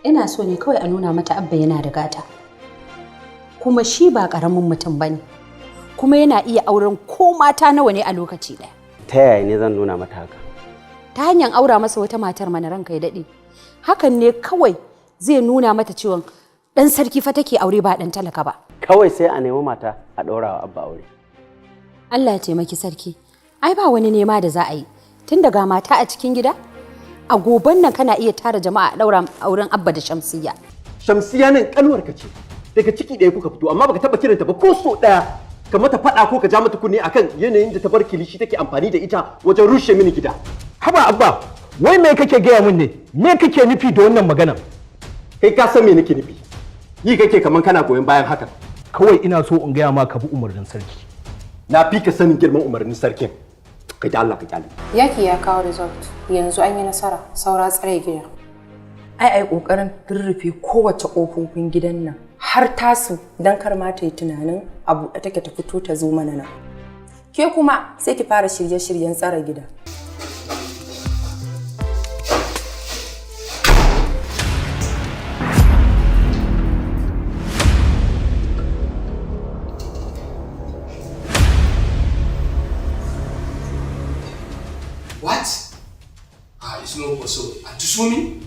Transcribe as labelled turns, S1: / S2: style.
S1: Ina so ne kawai a nuna mata Abba yana da gata. Kuma shi ba ƙaramin mutum bane. Kuma yana iya auren ko mata nawa ne a lokaci ɗaya.
S2: Ta yaya ne zan nuna mata haka?
S1: Ta hanyar aura masa wata matar mana ranka ya daɗe. Hakan ne kawai zai nuna mata cewa ɗan sarki fa take aure ba ɗan talaka ba.
S2: Kawai sai a nemi mata a ɗaura wa Abba aure.
S1: Allah ya taimaki sarki. Ai ba wani nema da za a yi. Tun daga mata a cikin gida, a goban nan kana iya tara jama'a a ɗaura auren Abba da Shamsiyya.
S3: Shamsiyya nan ƙanwarka ce. Daga ciki ɗaya kuka fito amma baka taɓa kiranta ba ko so ɗaya. Ka mata faɗa ko ka ja mata kunne akan yanayin da ta bar kilishi take amfani da ita wajen rushe mini gida.
S4: Haba Abba, wai me kake gaya min ne? Me kake nufi da wannan maganar?
S3: Kai ka san me nake nufi. Yi kake kaman kana goyon bayan hakan.
S4: Kawai ina so in gaya ma ka bi umarnin sarki.
S3: Na fi ka sanin girman umarnin sarkin. Kai da Allah ka kyale.
S5: Yaki ya kawo result. Yanzu an yi nasara, saura tsare gida.
S6: Ai kokarin rurrufe kowace kofofin gidan nan har tasu dan kar ma ta yi tunanin a buɗe take ta fito ta zo mana nan. Ke kuma sai ki fara shirye-shiryen tsare gida.
S7: What? It's not possible. And to show me?